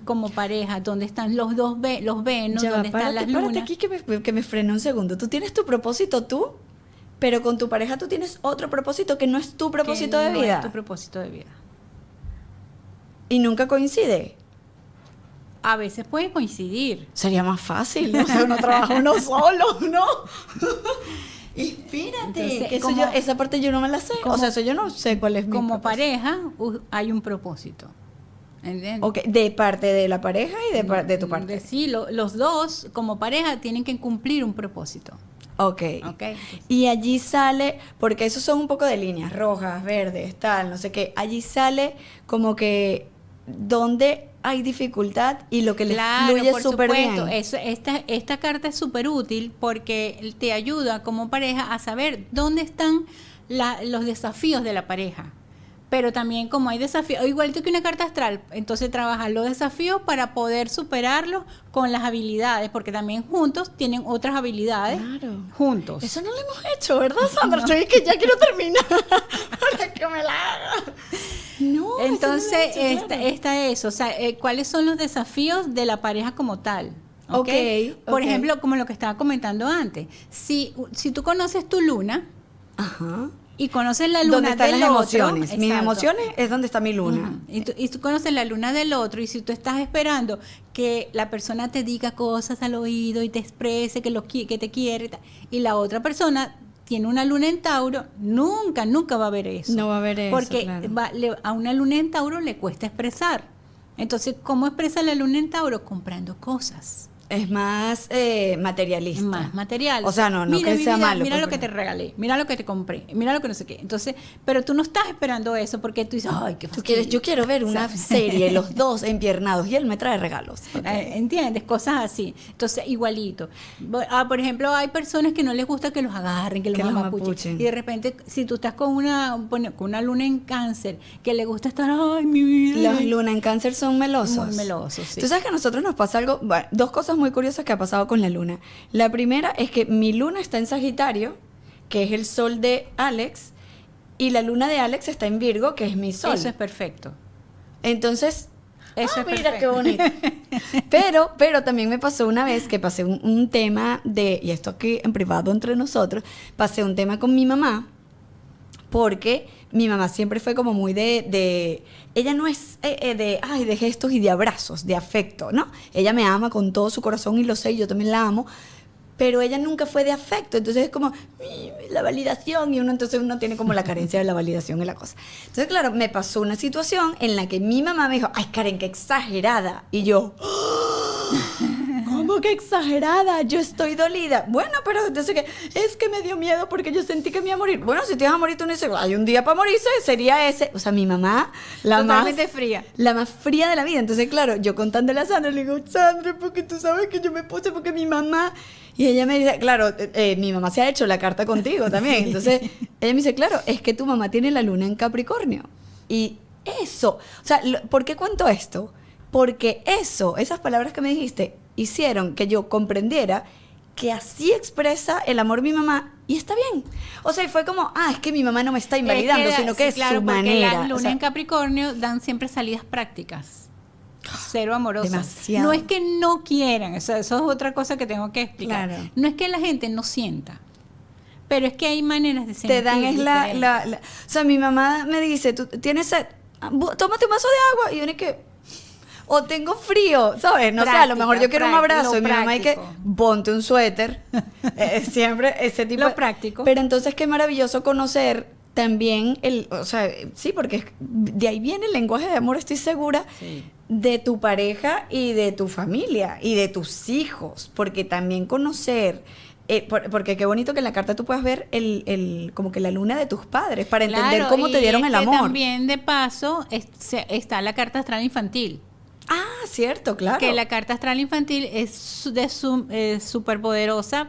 como pareja, donde están los dos los Venus, Ya va, donde están las párate lunas. aquí que me freno un segundo. Tú tienes tu propósito tú, pero con tu pareja tú tienes otro propósito que no es tu propósito que de no vida. es tu propósito de vida. Y nunca coincide. A veces puede coincidir. Sería más fácil, ¿no? O sea, uno trabaja uno solo, ¿no? Inspírate. Entonces, Que eso como- esa parte yo no me la sé. como- O sea, eso yo no sé cuál es mi Como propósito. pareja hay un propósito. ¿Entiendes? Ok, de parte de la pareja y de tu parte. Sí, los dos como pareja tienen que cumplir un propósito. Ok. Ok. Y allí sale, porque esos son un poco de líneas rojas, verdes, tal, no sé qué. Allí sale como que donde hay dificultad y lo que les fluye por súper supuesto. bien. Esta carta es súper útil porque te ayuda como pareja a saber dónde están los desafíos de la pareja. Pero también como hay desafíos, igual que una carta astral, entonces trabajas los desafíos para poder superarlos con las habilidades, porque también juntos tienen otras habilidades. Claro. Juntos. Eso no lo hemos hecho, ¿verdad, Sandra? Estoy que ya quiero terminar para que me la haga. No, Entonces, eso no lo he hecho, claro. esta es, o sea, ¿cuáles son los desafíos de la pareja como tal? Ok, Por ok. ejemplo, como lo que estaba comentando antes, si tú conoces tu luna Ajá. y conoces la luna ¿Dónde están del las otro, emociones? Mis exacto. emociones es donde está mi luna. Ujú. Y tú conoces la luna del otro, y si tú estás esperando que la persona te diga cosas al oído y te exprese que te quiere, y la otra persona tiene una luna en Tauro, nunca va a haber eso. No va a haber eso, Porque claro. a una luna en Tauro le cuesta expresar. Entonces, ¿cómo expresa la luna en Tauro? Comprando cosas. es más materialista. Más material. O sea, no Mira, que mi sea vida, malo. mira pues, lo que te regalé, mira lo que te compré, mira lo que no sé qué. Entonces, pero tú no estás esperando eso porque tú dices, ay, qué fastidio. yo quiero ver una serie, los dos empiernados, y él me trae regalos. Ok. ¿Entiendes? Cosas así. Entonces, igualito. Por ejemplo, hay personas que no les gusta que los agarren, que los mamapuchen. Y de repente, si tú estás con una luna en Cáncer, que le gusta estar, ay, mi vida. Los luna en Cáncer son melosos. Muy melosos, sí. Tú sabes que a nosotros nos pasa algo, bueno, dos cosas muy curiosas que ha pasado con la luna. La primera es que mi luna está en Sagitario, que es el sol de Alex, y la luna de Alex está en Virgo, que es mi sol. Eso es perfecto. Entonces, Eso es mira perfecto. qué bonito. Pero también me pasó una vez que pasé un tema y esto aquí en privado entre nosotros, pasé un tema con mi mamá, porque mi mamá siempre fue como muy ella no es de gestos y de abrazos, de afecto, ¿no? Ella me ama con todo su corazón y lo sé, y yo también la amo, pero ella nunca fue de afecto, entonces es como la validación, y entonces uno tiene como la carencia de la validación y la cosa. Entonces, claro, me pasó una situación en la que mi mamá me dijo, ay, Karen, qué exagerada, y yo, ¿cómo que exagerada? Yo estoy dolida. Bueno, pero entonces es que me dio miedo porque yo sentí que me iba a morir. Bueno, si te vas a morir, tú no dices, hay un día para morirse, sería ese. O sea, mi mamá, Totalmente fría. La más fría de la vida. Entonces, claro, yo contándole a Sandra, le digo, Sandra, porque tú sabes que yo me puse, porque mi mamá... Y ella me dice, claro, mi mamá se ha hecho la carta contigo también. Entonces, ella me dice, claro, es que tu mamá tiene la luna en Capricornio. Y eso, o sea, ¿por qué cuento esto? Porque esas palabras que me dijiste, hicieron que yo comprendiera que así expresa el amor mi mamá y está bien. O sea, y fue como, es que mi mamá no me está invalidando, sino que es claro, su porque manera. las lunas O sea, en Capricornio dan siempre salidas prácticas. Cero amorosas. Demasiado. No es que no quieran, o sea, eso es otra cosa que tengo que explicar. Claro. No es que la gente no sienta, pero es que hay maneras de sentir. te dan es o sea, mi mamá me dice, tú tienes sed, tómate un vaso de agua, y yo ni que... O tengo frío, ¿sabes? No sé, a lo mejor yo quiero un abrazo y mi mamá hay que ponte un suéter. Siempre ese tipo Lo práctico. Pero entonces qué maravilloso conocer también o sea, sí, porque de ahí viene el lenguaje de amor, estoy segura, Sí. de tu pareja y de tu familia y de tus hijos, porque también conocer... porque qué bonito que en la carta tú puedas ver como que la luna de tus padres para entender Claro, cómo te y dieron es el que amor. También de paso está la carta astral infantil. Cierto, claro. Que la carta astral infantil es súper poderosa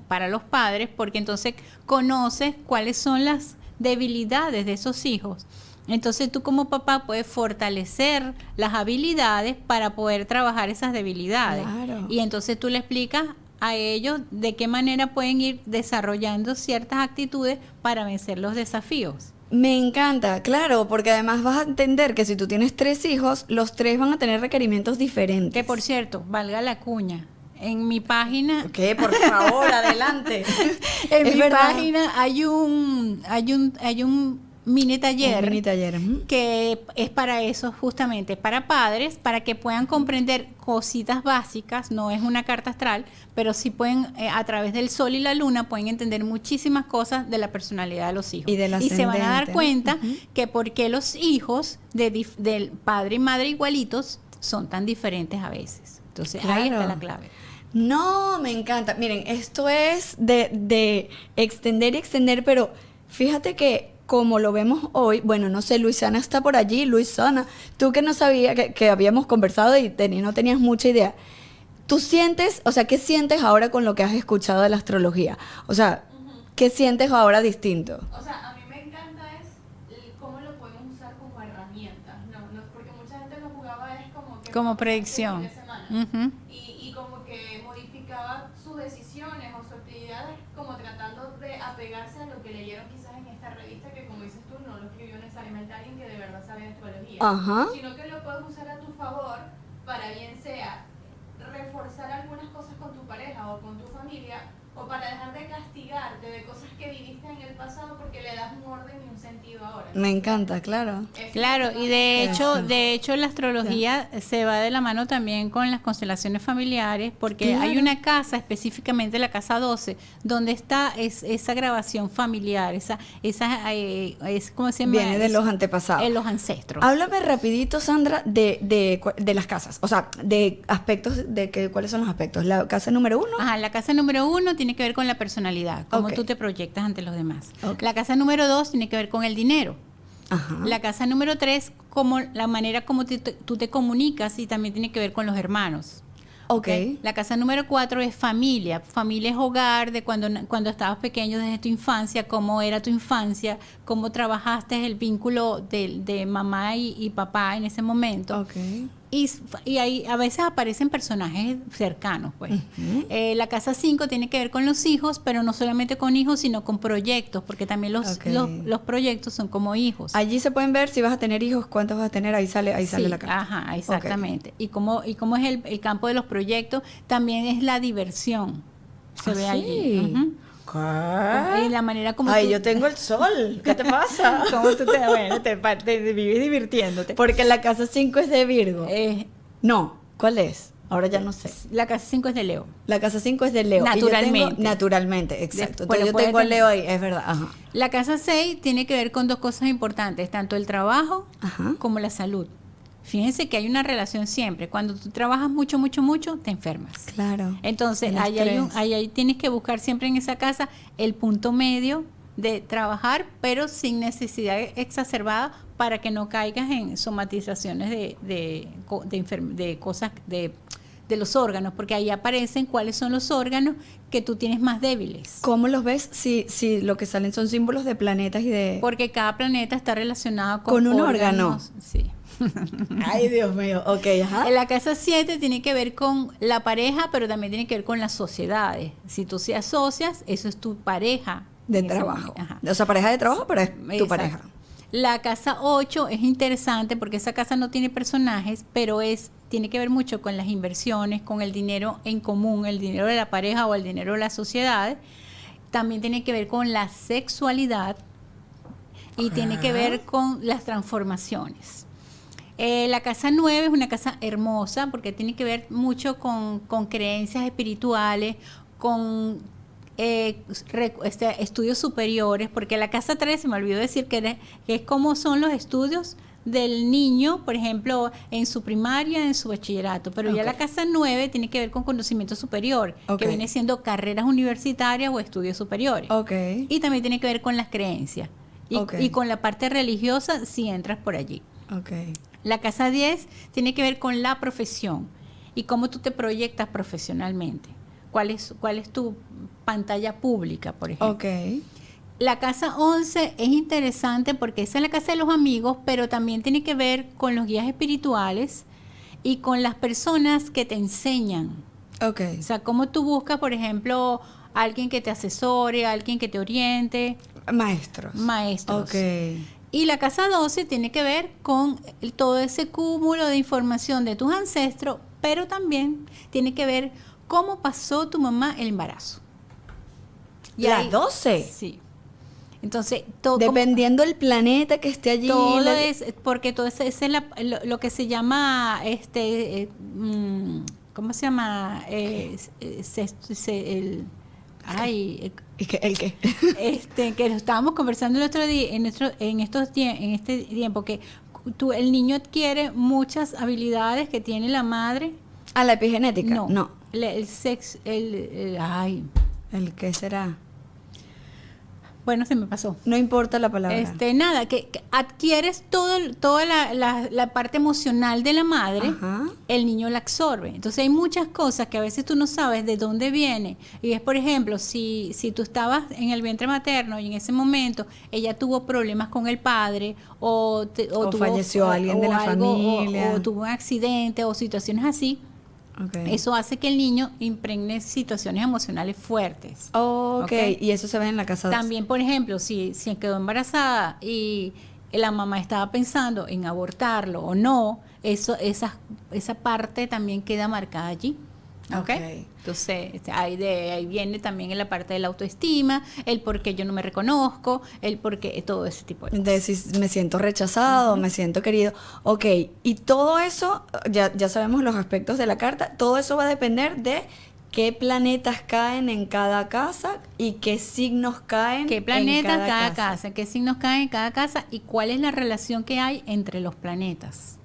para los padres, porque entonces conoces cuáles son las debilidades de esos hijos. Entonces tú como papá puedes fortalecer las habilidades para poder trabajar esas debilidades. Claro. Y entonces tú le explicas a ellos de qué manera pueden ir desarrollando ciertas actitudes para vencer los desafíos. Me encanta, claro, porque además vas a entender que si tú tienes 3 hijos, los 3 van a tener requerimientos diferentes. Que por cierto, valga la cuña, en mi página... ¿Qué? Por favor, adelante. En Es mi verdad. página hay un mini taller, Un mini taller. que es para eso, justamente, para padres, para que puedan comprender cositas básicas. No es una carta astral, pero sí pueden, a través del sol y la luna, pueden entender muchísimas cosas de la personalidad de los hijos. Y del se van a dar ascendente, ¿no? cuenta que por qué los hijos del padre y madre igualitos son tan diferentes a veces. Entonces, ahí Claro. está la clave. No, me encanta. Miren, esto es de extender y extender, pero fíjate que como lo vemos hoy, bueno, no sé, Luisana está por allí. Luisana, tú que no sabías que habíamos conversado y no tenías mucha idea. ¿Tú sientes, o sea, qué sientes ahora con lo que has escuchado de la astrología? O sea, ¿qué sientes ahora distinto? O sea, a mí me encanta cómo lo podemos usar como herramientas, no, porque mucha gente lo jugaba es como que... Como predicción. fin de semana. Ujú. Y como que modificaba sus decisiones o sus actividades como tratando de apegarse a lo que leyeron quizás en esta revista, que como dices tú, no lo escribió necesariamente alguien que de verdad sabe de astrología, Ajá. sino que lo puedes usar a tu favor para bien sea reforzar algunas cosas con tu pareja o con tu familia, o para dejar de castigarte de cosas que viviste en el pasado porque le das un orden y un sentido ahora. Me encanta, claro. Claro, y de Eso. hecho la astrología se va de la mano también con las constelaciones familiares, porque Claro. hay una casa, específicamente la casa 12, donde está esa grabación familiar, ¿cómo se llama? Viene de los antepasados. En los ancestros. Háblame rapidito, Sandra, de las casas. O sea, de aspectos, ¿cuáles son los aspectos? La casa número 1. Ajá, la casa número 1 tiene que ver con la personalidad, cómo Ok. tú te proyectas ante los demás. Ok. La casa número 2 tiene que ver con el dinero. Ajá. La casa número 3, como la manera como tú te comunicas, y también tiene que ver con los hermanos. Ok. La casa número 4 es familia. Familia es hogar de cuando estabas pequeño, desde tu infancia, cómo era tu infancia, cómo trabajaste el vínculo de mamá y papá en ese momento. Ok. Y ahí a veces aparecen personajes cercanos, pues. La casa 5 tiene que ver con los hijos, pero no solamente con hijos, sino con proyectos, porque también Ok. los proyectos son como hijos. Allí se pueden ver si vas a tener hijos, cuántos vas a tener, ahí sale Sí, la carta. Ajá, exactamente. Y cómo es el campo de los proyectos, también es la diversión. Se ve allí. Ujú. Y la manera como Ay, tú- yo tengo el sol. ¿Qué te pasa? cómo tú te vives divirtiéndote. Porque la casa 5 es de Virgo. No, ¿cuál es? Ahora ya no sé. La casa 5 es de Leo. La casa 5 es de Leo. Y yo tengo- Naturalmente. naturalmente, exacto. Bueno, Entonces yo puede tengo a tener- Leo ahí, es verdad. Ajá. La casa 6 tiene que ver con dos cosas importantes, tanto el trabajo Ajá. como la salud. Fíjense que hay una relación siempre. Cuando tú trabajas mucho, te enfermas. Claro. Entonces, El estrés. ahí tienes que buscar siempre en esa casa el punto medio de trabajar, pero sin necesidad exacerbada, para que no caigas en somatizaciones de cosas de los órganos, porque ahí aparecen cuáles son los órganos que tú tienes más débiles. ¿Cómo los ves si lo que salen son símbolos de planetas y de... Porque cada planeta está relacionado Con un órganos. Sí. Ay, Dios mío. Ok, ajá. En la casa 7 tiene que ver con la pareja, pero también tiene que ver con las sociedades. Si tú se asocias, eso es tu pareja. De en ese trabajo. momento. Ajá. O sea, pareja de trabajo, pero es tu Exacto. pareja. La casa 8 es interesante porque esa casa no tiene personajes, pero tiene que ver mucho con las inversiones, con el dinero en común, el dinero de la pareja o el dinero de la sociedad. También tiene que ver con la sexualidad y tiene que ver con las transformaciones. La casa 9 es una casa hermosa porque tiene que ver mucho con creencias espirituales, con estudios superiores, porque la casa 3, se me olvidó decir que es como son los estudios del niño, por ejemplo, en su primaria, en su bachillerato, pero ya Ok. la casa 9 tiene que ver con conocimiento superior, Ok. que viene siendo carreras universitarias o estudios superiores. Ok. Y también tiene que ver con las creencias. Ok. Y con la parte religiosa, si entras por allí. Ok. La casa 10 tiene que ver con la profesión y cómo tú te proyectas profesionalmente. ¿Cuál es tu pantalla pública, por ejemplo? Ok. La casa 11 es interesante porque esa es la casa de los amigos, pero también tiene que ver con los guías espirituales y con las personas que te enseñan. Ok. O sea, cómo tú buscas, por ejemplo, alguien que te asesore, alguien que te oriente, Maestros. maestros. Ok. Y la casa 12 tiene que ver con todo ese cúmulo de información de tus ancestros, pero también tiene que ver cómo pasó tu mamá el embarazo. ¿La ahí- 12? Sí. Entonces, todo Dependiendo del planeta que esté allí. todo la- es, porque todo ese es lo que se llama, ¿cómo se llama? ¿Y qué- ¿El qué? Que lo estábamos conversando el otro día, en este tiempo, que el niño adquiere muchas habilidades que tiene la madre. ¿A la epigenética? No. El sexo, ¿El qué será? bueno, se me pasó. No importa la palabra. Nada, que adquieres toda la parte emocional de la madre, Ajá. el niño la absorbe. Entonces hay muchas cosas que a veces tú no sabes de dónde viene. Y es, por ejemplo, si tú estabas en el vientre materno y en ese momento ella tuvo problemas con el padre o falleció alguien de la familia. o tuvo un accidente o situaciones así, Ok. eso hace que el niño impregne situaciones emocionales fuertes. Ok. ¿Ok? Y eso se ve en la casa 2. También, por ejemplo, si quedó embarazada y la mamá estaba pensando en abortarlo o no, esa parte también queda marcada allí. ¿ok? Ok. Entonces, ahí viene también en la parte de la autoestima, el por qué yo no me reconozco, el por qué, todo ese tipo de cosas. De si me siento rechazado, me siento querido. Ok, y todo eso, ya sabemos los aspectos de la carta, todo eso va a depender de qué planetas caen en cada casa y qué signos caen ¿Qué en planetas cada casa? ¿Qué signos caen en cada casa? ¿Y cuál es la relación que hay entre los planetas?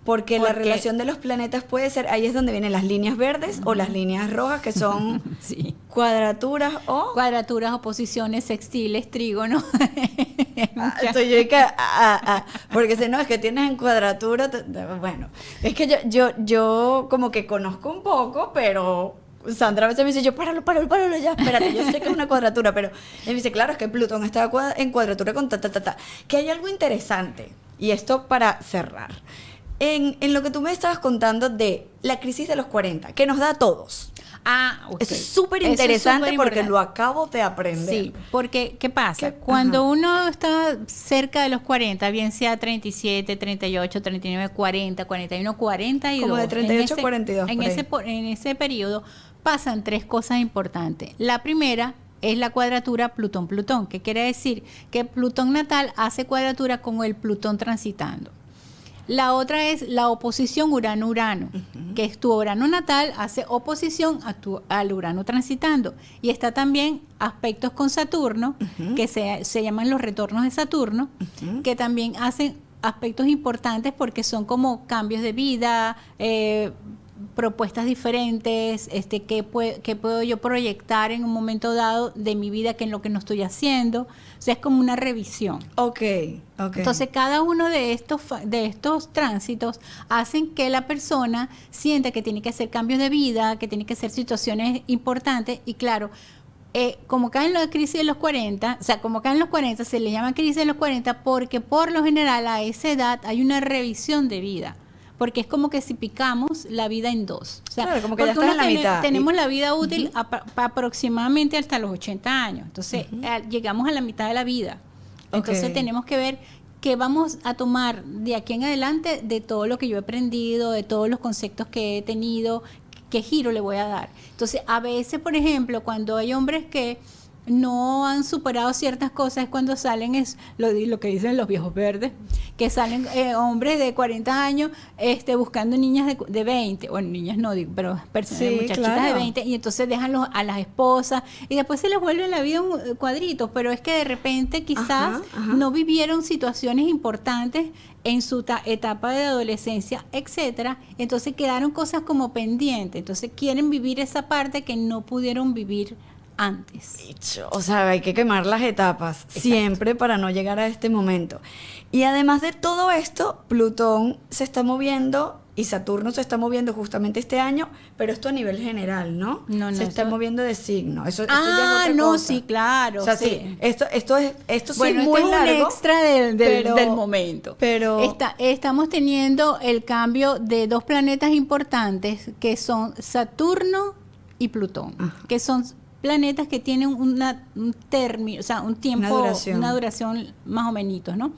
Porque la Porque- relación de los planetas puede ser, ahí es donde vienen las líneas verdes o las líneas rojas, que son Sí. cuadraturas o... Cuadraturas, oposiciones, sextiles, trígonos. Estoy yo que, porque si no, es que tienes en cuadratura, bueno, es que yo como que conozco un poco, pero Sandra a veces me dice, yo páralo ya, espérate, yo sé que es una cuadratura, pero él me dice, claro, es que Plutón está en cuadratura con que hay algo interesante, y esto para cerrar, en lo que tú me estabas contando de la crisis de los 40, que nos da a todos. Ok. Eso es súper Eso es interesante súper porque importante. lo acabo de aprender. Sí, porque ¿qué pasa? ¿Qué? Cuando Ajá. uno está cerca de los 40, bien sea 37, 38, 39, 40, 41, 42. Como de 38 a en ese- 42 En por ahí. en ese periodo pasan tres cosas importantes. La primera es la cuadratura Plutón-Plutón, que quiere decir que Plutón natal hace cuadratura con el Plutón transitando. La otra es la oposición Urano-Urano, que es tu Urano natal, hace oposición al Urano transitando. Y está también aspectos con Saturno, que se llaman los retornos de Saturno, que también hacen aspectos importantes porque son como cambios de vida, propuestas diferentes, qué puedo yo proyectar en un momento dado de mi vida que en lo que no estoy haciendo. O sea, es como una revisión. Ok. Entonces, cada uno de estos tránsitos hacen que la persona sienta que tiene que hacer cambios de vida, que tiene que hacer situaciones importantes. Y claro, como caen la crisis de los 40, o sea, como caen los 40, se le llama crisis de los 40 porque por lo general a esa edad hay una revisión de vida. Porque es como que si picamos la vida en dos. O sea, Claro, como que ya porque estás en la mitad. tenemos la vida útil aproximadamente hasta los 80 años. Entonces, llegamos a la mitad de la vida. Entonces, Ok. tenemos que ver qué vamos a tomar de aquí en adelante de todo lo que yo he aprendido, de todos los conceptos que he tenido, qué giro le voy a dar. Entonces, a veces, por ejemplo, cuando hay hombres que no han superado ciertas cosas, es cuando salen lo que dicen los viejos verdes, que salen hombres de 40 años buscando niñas de 20, bueno, niñas no digo, pero Sí, muchachitas claro. de 20, y entonces dejan a las esposas y después se les vuelve la vida un cuadrito, pero es que de repente quizás Ajá. no vivieron situaciones importantes en su etapa de adolescencia, etcétera, entonces quedaron cosas como pendientes, entonces quieren vivir esa parte que no pudieron vivir antes. O sea, hay que quemar las etapas siempre para no llegar a este momento. Y además de todo esto, Plutón se está moviendo y Saturno se está moviendo justamente este año, pero esto a nivel general, ¿no? No, se está eso- moviendo de signo. Esto ya es otra no, cosa. sí, claro. O sea, sí, esto sí Bueno, es muy este es largo. un extra del momento. pero- Estamos teniendo el cambio de dos planetas importantes que son Saturno y Plutón, que son planetas que tienen un término, o sea, un tiempo, una duración más o menos, ¿no?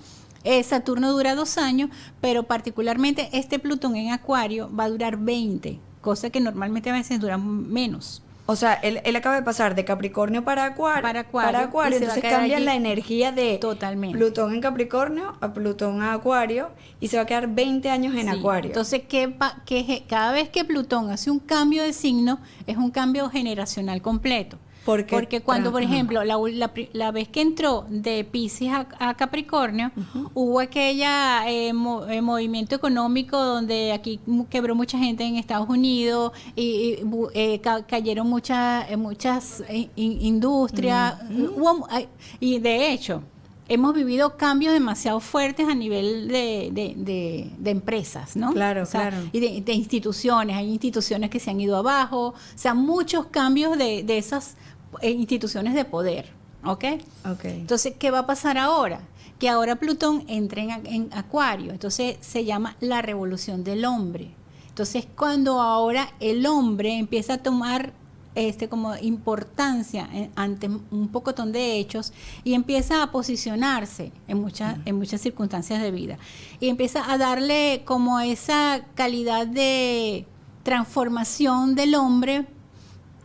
Saturno dura 2 años, pero particularmente este Plutón en Acuario va a durar 20, cosa que normalmente a veces dura menos. O sea, él acaba de pasar de Capricornio para Acuario, Para Acuario, y se va a entonces quedar cambia allí. la energía de Totalmente. Plutón en Capricornio a Plutón a Acuario y se va a quedar 20 años en Sí. Acuario. Entonces, cada vez que Plutón hace un cambio de signo, es un cambio generacional completo. Porque cuando, por ejemplo, la vez que entró de Piscis a Capricornio, hubo aquella movimiento económico donde aquí quebró mucha gente en Estados Unidos y cayeron muchas industrias. Y de hecho, hemos vivido cambios demasiado fuertes a nivel de empresas, ¿no? Claro, O sea, claro. Y de instituciones. Hay instituciones que se han ido abajo. O sea, muchos cambios de esas instituciones de poder. ¿Ok? Ok. Entonces, ¿qué va a pasar ahora? Que ahora Plutón entra en Acuario. Entonces, se llama la revolución del hombre. Entonces, cuando ahora el hombre empieza a tomar como importancia ante un pocotón de hechos y empieza a posicionarse en muchas circunstancias de vida y empieza a darle como esa calidad de transformación del hombre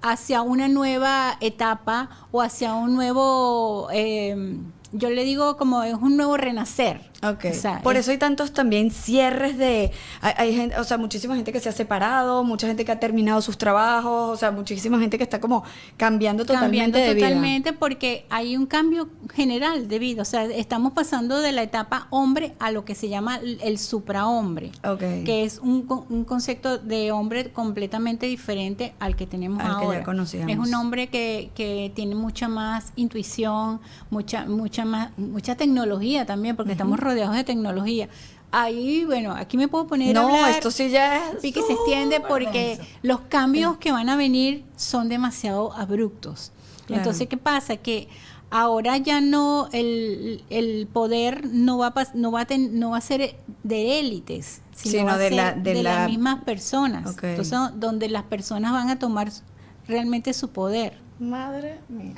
hacia una nueva etapa o hacia un nuevo, yo le digo como es un nuevo renacer. Okay. O sea, por eso hay tantos también cierres hay gente, o sea, muchísima gente que se ha separado, mucha gente que ha terminado sus trabajos, o sea, muchísima gente que está como cambiando totalmente de vida. Totalmente porque hay un cambio general de vida, o sea, estamos pasando de la etapa hombre a lo que se llama el suprahombre, Okay. que es un concepto de hombre completamente diferente al que tenemos Al que ya ahora. conocíamos. Es un hombre que tiene mucha más intuición, mucha tecnología también, porque estamos rodeados de tecnología. Ahí, bueno, aquí me puedo poner a hablar. Esto sí ya es Y que se extiende porque denso. los cambios que van a venir son demasiado abruptos. Claro. Entonces, ¿qué pasa? Que ahora ya no, el poder no va a ser de élites, sino va a de ser de la las mismas personas. Okay. Entonces, donde las personas van a tomar realmente su poder. Madre mía.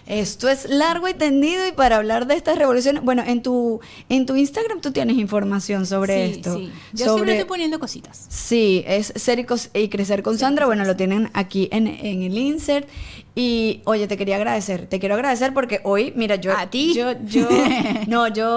Esto es largo y tendido, y para hablar de estas revoluciones, bueno, en tu Instagram tú tienes información sobre esto. Sí. Yo siempre estoy poniendo cositas. Sí, es Ser y Crecer con Sandra. Bueno, lo tienen aquí en el insert. Y oye, te quiero agradecer porque hoy, mira, ¿A ti? yo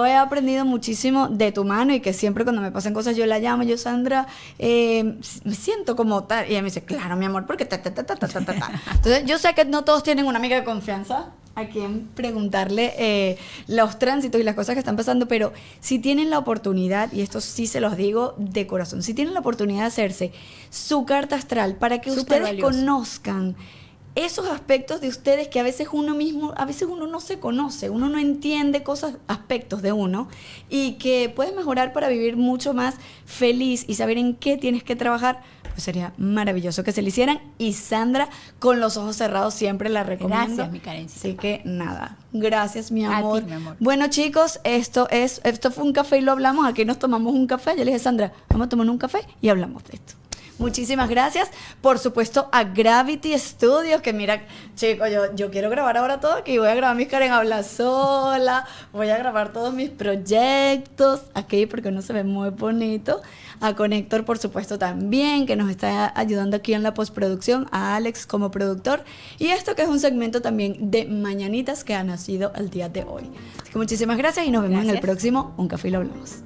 he aprendido muchísimo de tu mano, y que siempre cuando me pasan cosas yo la llamo, Sandra, me siento como tal, y ella me dice, claro, mi amor, porque ta. Entonces yo sé que no todos tienen una amiga de confianza a quien preguntarle los tránsitos y las cosas que están pasando, pero si tienen la oportunidad, y esto sí se los digo de corazón, si tienen la oportunidad de hacerse su carta astral para que Súper ustedes valioso. conozcan esos aspectos de ustedes que a veces uno no se conoce, uno no entiende aspectos de uno, y que puedes mejorar para vivir mucho más feliz y saber en qué tienes que trabajar, pues sería maravilloso que se lo hicieran. Y Sandra, con los ojos cerrados, siempre la recomiendo. Gracias, mi Karencita. Así que nada, gracias, mi A amor. ti, mi amor. Bueno, chicos, esto fue un café y lo hablamos. Aquí nos tomamos un café. Yo le dije, Sandra, vamos a tomar un café y hablamos de esto. Muchísimas gracias, por supuesto, a Gravity Studios, que mira, chicos, yo quiero grabar ahora todo aquí. Voy a grabar mis Karen Habla Sola, voy a grabar todos mis proyectos aquí porque uno se ve muy bonito. A Connector, por supuesto, también, que nos está ayudando aquí en la postproducción, a Alex como productor, y esto que es un segmento también de Mañanitas que ha nacido el día de hoy. Así que muchísimas gracias y nos vemos en el Gracias. próximo Un Café y lo Hablamos.